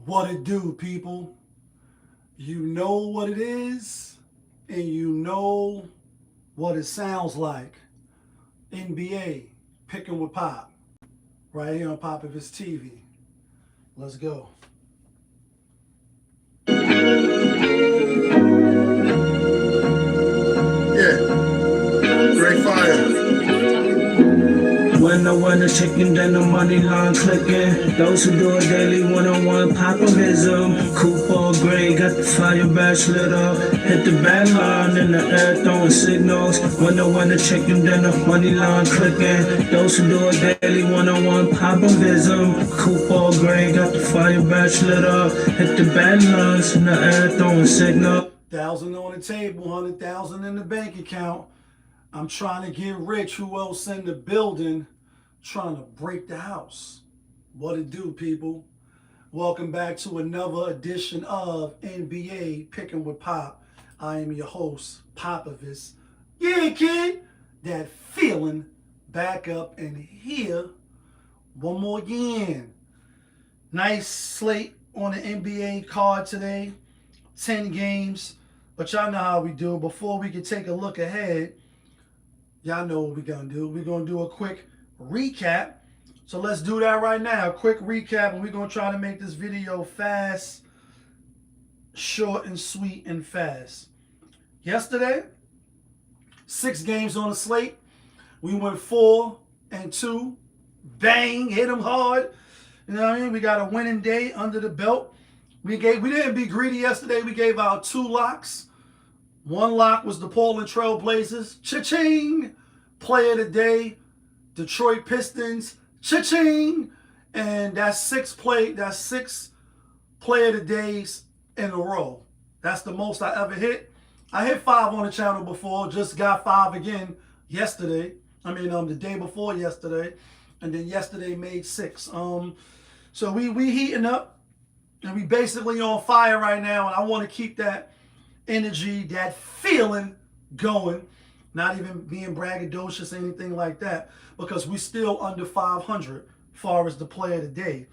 What it do, people? You know what it is, and you know what it sounds like. NBA picking with Pop, right here on Pop of his TV. Let's go. Yeah, great fire. When I want a chicken, then the money line clicking. Those who do it daily, one-on-one populism. Coupon gray, got the fire badge lit up. Hit the bad line in the air, throwing signals. When I want a chicken, then the money line clicking. Those who do it daily, one-on-one populism. Coupon gray, got the fire badge lit up. Hit the bad lines in the air, throwing signals. 1,000 on the table, 100,000 in the bank account. I'm trying to get rich. Who else in the building? Trying to break the house. What it do, people? Welcome back to another edition of NBA Picking with Pop. I am your host, Popovich. Yeah, kid. That feeling back up and here. One more again. Nice slate on the NBA card today. 10 games. But y'all know how we do. Before we can take a look ahead, y'all know what we're going to do. We're going to do a quick recap. So let's do that right now. A quick recap, and we're going to try to make this video fast, short and sweet and fast. Yesterday, 6 games on the slate. We went 4-2. Bang, hit them hard. You know what I mean? We got a winning day under the belt. We didn't be greedy yesterday. We gave out 2 locks. One lock was the Portland Trail Blazers. Cha-ching! Player of the day, Detroit Pistons. Cha-ching! And that's 6 player of the days in a row. That's the most I ever hit. I hit 5 on the channel before. Just got 5 again yesterday. The day before yesterday. And then yesterday made 6. So we heating up. And we basically on fire right now. And I want to keep that energy, that feeling going. Not even being braggadocious, anything like that. Because we still under 500 as far as the player of the day.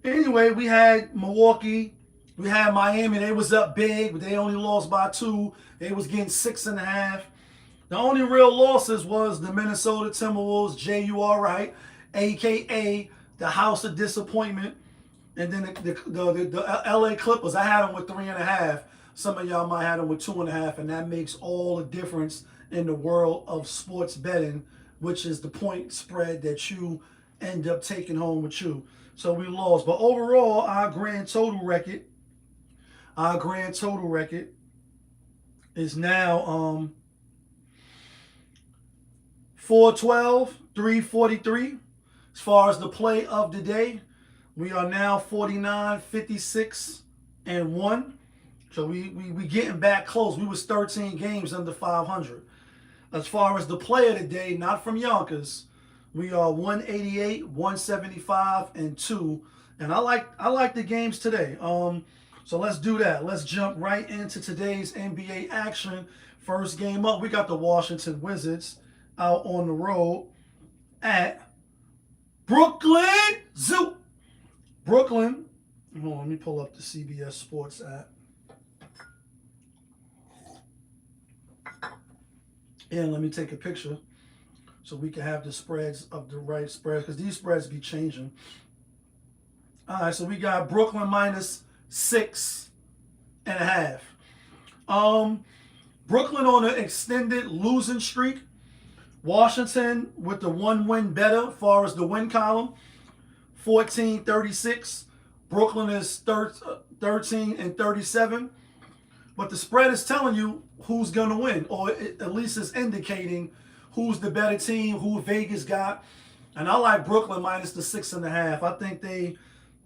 Anyway, we had Milwaukee. We had Miami. They was up big, but they only lost by 2. They was getting 6.5. The only real losses was the Minnesota Timberwolves, JaY, you all right, a.k.a. the House of Disappointment. And then the LA Clippers, I had them with 3.5. Some of y'all might have them with 2.5, and that makes all the difference in the world of sports betting, which is the point spread that you end up taking home with you. So we lost. But overall, our grand total record is now 412, 343. As far as the play of the day, we are now 49, 56, and 1. So we getting back close. We was 13 games under 500. As far as the play of the day, not from Yonkers, we are 188, 175, and 2. And I like the games today. So let's do that. Let's jump right into today's NBA action. First game up, we got the Washington Wizards out on the road at Brooklyn Zoo. Brooklyn. Hold on, let me pull up the CBS Sports app. And let me take a picture so we can have the spreads of the right spreads, because these spreads be changing. All right, so we got Brooklyn minus 6.5. Brooklyn on an extended losing streak. Washington with the 1 win better as far as the win column, 14-36. Brooklyn is 13-37. But the spread is telling you who's going to win, or at least it's indicating who's the better team, who Vegas got. And I like Brooklyn minus the 6.5. I think they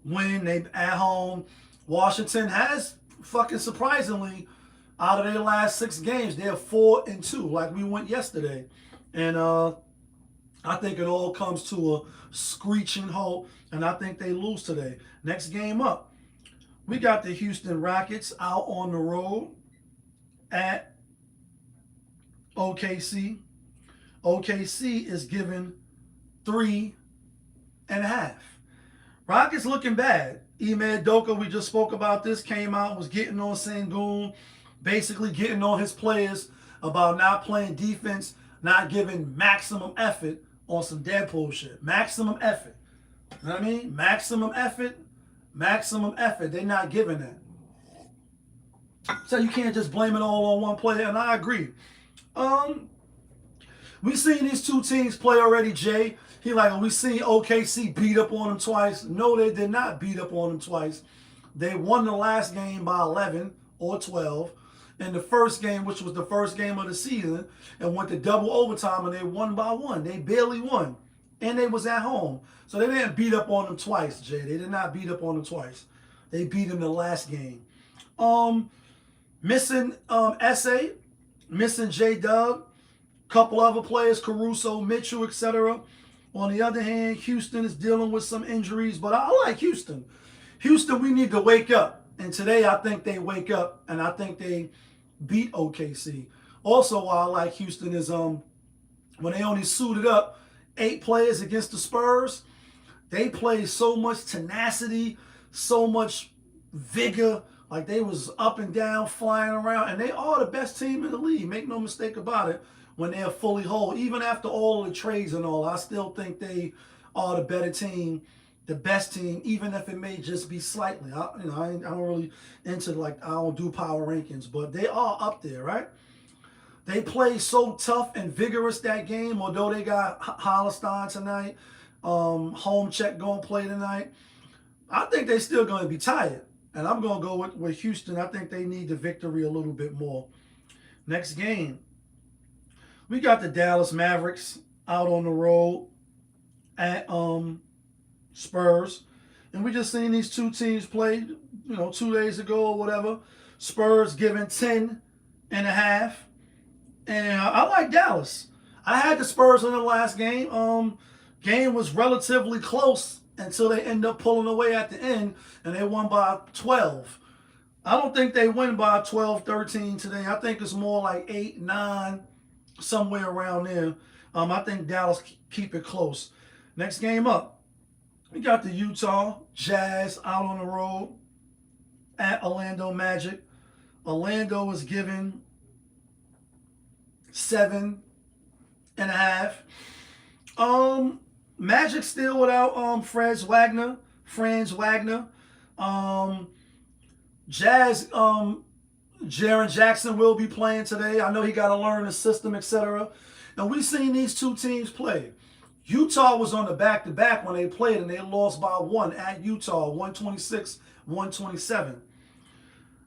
win. They at home. Washington has fucking surprisingly, out of their last 6 games, they're 4-2, like we went yesterday. And I think it all comes to a screeching halt, and I think they lose today. Next game up, we got the Houston Rockets out on the road at OKC. OKC is given 3.5. Rockets looking bad. Ime Udoka, we just spoke about this, came out, was getting on Sengun, basically getting on his players about not playing defense, not giving maximum effort on some Deadpool shit. Maximum effort. You know what I mean? Maximum effort. Maximum effort. They're not giving that. So you can't just blame it all on one player, and I agree. We seen these two teams play already, Jay. He like, we seen OKC beat up on them twice. No, they did not beat up on them twice. They won the last game by 11 or 12. In the first game, which was the first game of the season, and went to double overtime, and they won by 1. They barely won. And they was at home. So they didn't beat up on them twice, Jay. They did not beat up on them twice. They beat them the last game. Missing SA, missing J-Dub, couple other players, Caruso, Mitchell, etc. On the other hand, Houston is dealing with some injuries, but I like Houston. Houston, we need to wake up. And today I think they wake up, and I think they beat OKC. Also, why I like Houston is when they only suited up 8 players against the Spurs, they played so much tenacity, so much vigor. Like they was up and down, flying around, and they are the best team in the league. Make no mistake about it. When they're fully whole, even after all of the trades and all, I still think they are the better team, the best team, even if it may just be slightly. I don't really into I don't do power rankings, but they are up there, right? They play so tough and vigorous that game, although they got Hollistein tonight, home check going to play tonight. I think they're still going to be tired. And I'm going to go with Houston. I think they need the victory a little bit more. Next game, we got the Dallas Mavericks out on the road at Spurs. And we just seen these two teams play, 2 days ago or whatever. Spurs giving 10 and a half. And I like Dallas. I had the Spurs in the last game. Game was relatively close until they end up pulling away at the end, and they won by 12. I don't think they win by 12, 13 today. I think it's more like 8, 9, somewhere around there. I think Dallas keep it close. Next game up, we got the Utah Jazz out on the road at Orlando Magic. Orlando is giving 7 and a half. Magic still without Franz Wagner. Jazz, Jaren Jackson will be playing today. I know he got to learn the system, etc. And we've seen these two teams play. Utah was on the back-to-back when they played, and they lost by 1 at Utah, 126-127.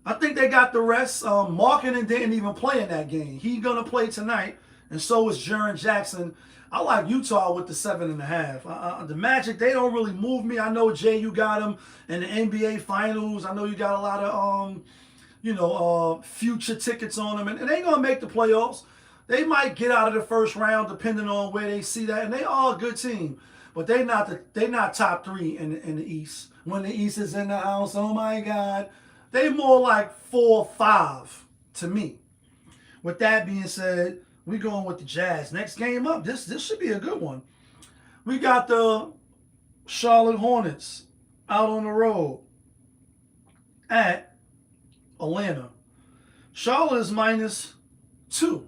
I think they got the rest. Markkanen didn't even play in that game. He's going to play tonight, and so is Jaren Jackson. I like Utah with the 7.5. The Magic, they don't really move me. I know, Jay, you got them in the NBA Finals. I know you got a lot of, future tickets on them. And they ain't going to make the playoffs. They might get out of the first round depending on where they see that. And they are a good team. But they not top 3 in the East. When the East is in the house, oh, my God. They more like 4 or 5 to me. With that being said, we going with the Jazz. Next game up, this should be a good one. We got the Charlotte Hornets out on the road at Atlanta. Charlotte is -2.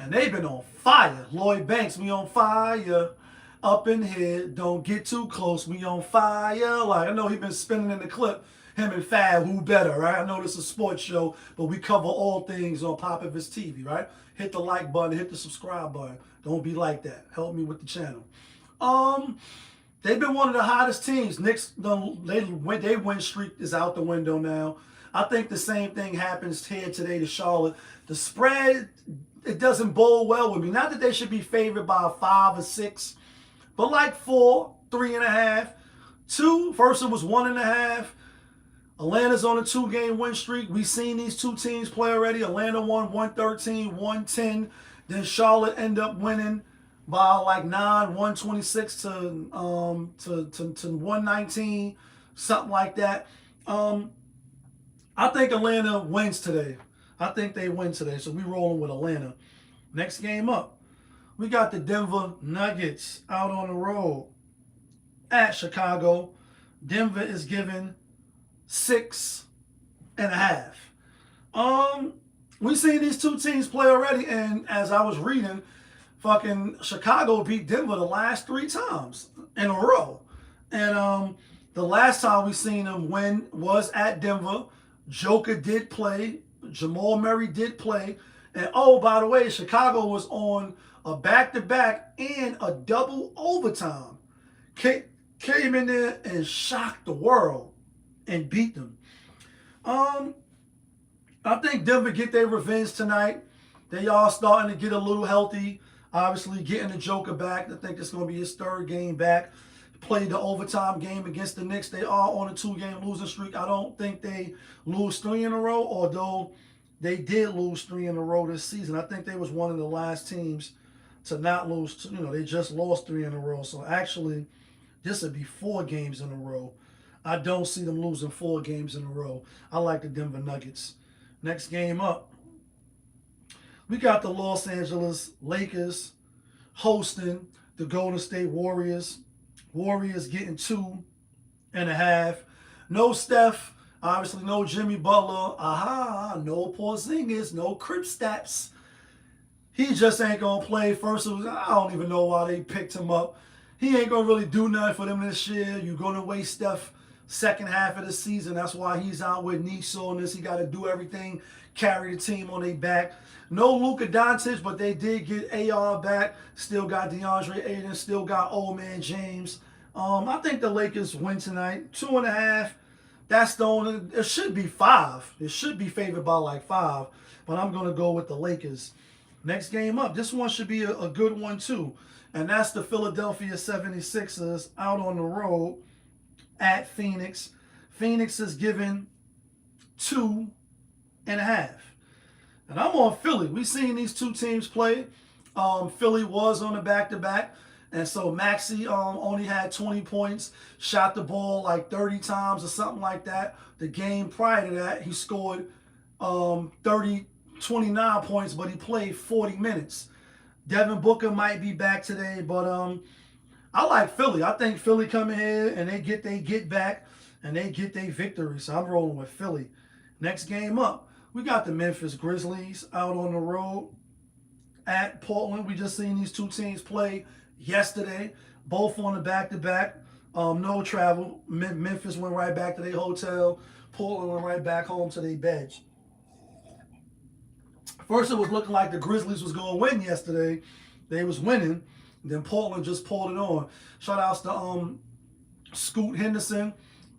And they've been on fire. Lloyd Banks, we on fire. Up in here, don't get too close. We on fire. Like, I know he's been spinning in the clip. Him and Fab, who better, right? I know this is a sports show, but we cover all things on Popovich TV, right? Hit the like button, hit the subscribe button. Don't be like that. Help me with the channel. They've been one of the hottest teams. Knicks, their win streak is out the window now. I think the same thing happens here today to Charlotte. The spread, it doesn't bode well with me. Not that they should be favored by 5 or 6, but like 4, 3.5. 2, first it was 1.5. Atlanta's on a 2-game win streak. We've seen these two teams play already. Atlanta won 113, 110. Then Charlotte end up winning by like 9, 126 to 119, something like that. I think Atlanta wins today. I think they win today, so we rolling with Atlanta. Next game up, we got the Denver Nuggets out on the road at Chicago. Denver is given 6.5. We've seen these two teams play already, and as I was reading, fucking Chicago beat Denver the last 3 times in a row. And the last time we seen them win was at Denver. Joker did play. Jamal Murray did play. And oh, by the way, Chicago was on a back-to-back and a double overtime. Came in there and shocked the world and beat them. I think Denver get their revenge tonight. They all starting to get a little healthy. Obviously, getting the Joker back. I think it's going to be his 3rd game back. Played the overtime game against the Knicks. They are on a 2-game losing streak. I don't think they lose 3 in a row, although they did lose 3 in a row this season. I think they was one of the last teams to not lose. They just lost 3 in a row. So actually, this would be 4 games in a row. I don't see them losing 4 games in a row. I like the Denver Nuggets. Next game up, we got the Los Angeles Lakers hosting the Golden State Warriors. Warriors getting 2.5. No Steph, obviously no Jimmy Butler. No Porzingis, no Kristaps. He just ain't gonna play. First, I don't even know why they picked him up. He ain't gonna really do nothing for them this year. You're gonna waste Steph second half of the season. That's why he's out with knee soreness. He got to do everything, carry the team on their back. No Luka Doncic, but they did get AR back. Still got DeAndre Ayton. Still got old man James. I think the Lakers win tonight. 2.5. That's the only. It should be 5. It should be favored by like 5. But I'm gonna go with the Lakers. Next game up. This one should be a good one too. And that's the Philadelphia 76ers out on the road at Phoenix. Phoenix is given 2.5. And I'm on Philly. We've seen these two teams play. Philly was on a back-to-back. And so Maxey only had 20 points, shot the ball like 30 times or something like that. The game prior to that, he scored 29 points, but he played 40 minutes. Devin Booker might be back today, but I like Philly. I think Philly come in here and they get back and they get their victory. So I'm rolling with Philly. Next game up, we got the Memphis Grizzlies out on the road at Portland. We just seen these two teams play yesterday, both on the back-to-back. No travel. Memphis went right back to their hotel. Portland went right back home to their beds. First, it was looking like the Grizzlies was going to win yesterday. They was winning. Then Portland just pulled it on. Shout outs to Scoot Henderson.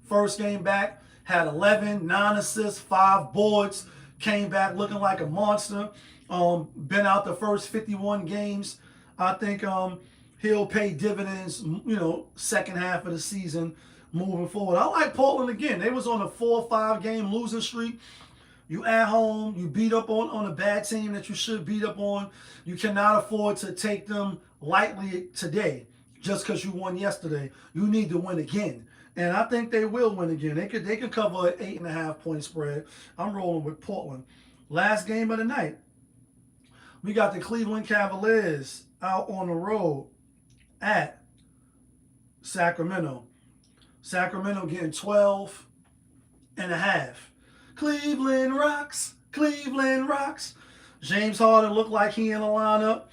First game back, had 11, 9 assists, 5 boards. Came back looking like a monster. Been out the first 51 games. I think he'll pay dividends, second half of the season moving forward. I like Portland again. They was on a 4 or 5 game losing streak. You at home, you beat up on a bad team that you should beat up on. You cannot afford to take them lightly today just because you won yesterday. You need to win again. And I think they will win again. They could cover an 8.5 point spread. I'm rolling with Portland. Last game of the night. We got the Cleveland Cavaliers out on the road at Sacramento. Sacramento getting 12.5. Cleveland rocks. Cleveland rocks. James Harden looked like he in the lineup.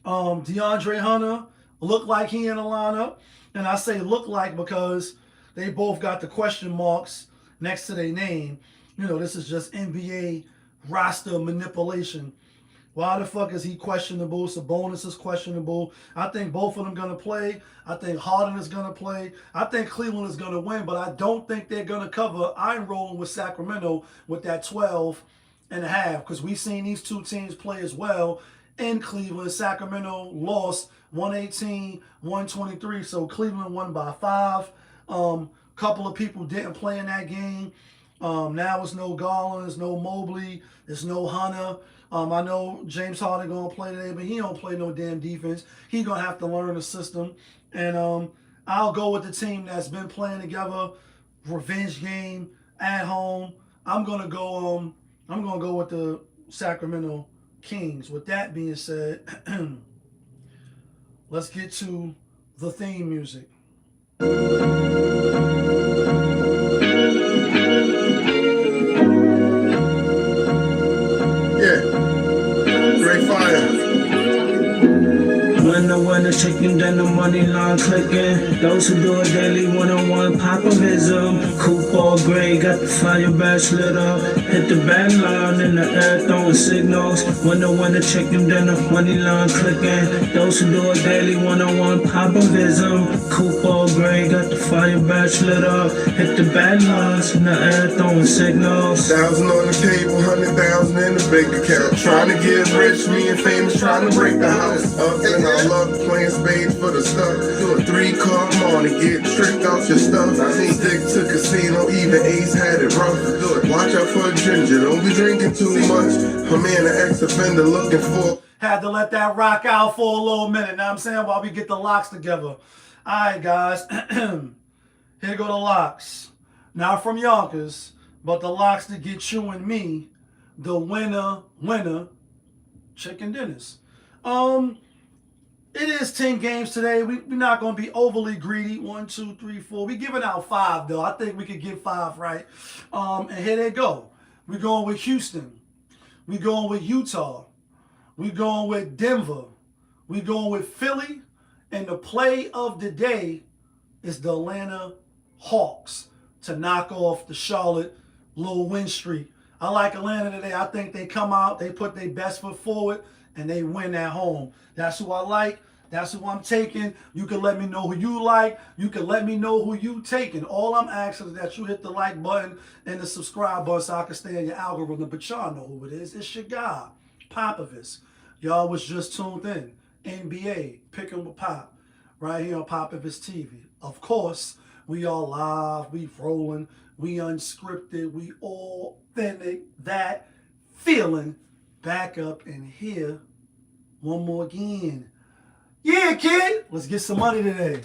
DeAndre Hunter looked like he in the lineup. And I say look like because they both got the question marks next to their name. This is just NBA roster manipulation. Why the fuck is he questionable? Sabonis is questionable. I think both of them going to play. I think Harden is going to play. I think Cleveland is going to win, but I don't think they're going to cover. I'm rolling with Sacramento with that 12.5 because we've seen these two teams play as well in Cleveland. Sacramento lost 118-123, so Cleveland won by 5. Couple of people didn't play in that game. Now it's no Garland, it's no Mobley, it's no Hunter. I know James Harden gonna play today, but he don't play no damn defense. He gonna have to learn the system. And I'll go with the team that's been playing together. Revenge game at home. I'm gonna go with the Sacramento Kings. With that being said, let's get to the theme music. shaking, then the money line clicking. Those who do it daily, one-on-one popovism. Coupe all gray, got the fire badge lit up. Hit the back line in the air, throwing signals. Winner chicken, then the money line clicking. Those who do it daily, one-on-one popovism. Coupe all gray, got the fire badge lit up. Hit the back lines in the air, throwing signals. 1,000 on the table, 100,000 in the bank account. Trying to get rich, me and famous trying to break the house up. And I love playing spades for the stuff. Do a 3-card morning, get tricked off your stuff. I seen Dick to casino, even Ace had it rough. Do it. Watch out for a ginger, don't be drinking too much. I'm in an ex-offender looking for. Had to let that rock out for a little minute, know what I'm saying, while we get the locks together. Alright guys, here go the locks. Not from Yonkers, but the locks to get you and me the winner chicken dinners. It is 10 games today. We're not going to be overly greedy. 1, 2, 3, 4. We're giving out 5 though. I think we could get 5 right. And here they go. We're going with Houston. We're going with Utah. We're going with Denver. We're going with Philly. And the play of the day is the Atlanta Hawks to knock off the Charlotte little win streak. I like Atlanta today. I think they come out, they put their best foot forward, and they win at home. That's who I like. That's who I'm taking. You can let me know who you like. You can let me know who you taking. All I'm asking is that you hit the like button and the subscribe button so I can stay in your algorithm. But y'all know who it is. It's your guy, Popovich. Y'all was just tuned in. NBA, Picking with Pop, right here on Popovich TV. Of course, we all live, we rolling, we unscripted, we authentic, that feeling. Back up in here one more again. Yeah, kid, let's get some money today.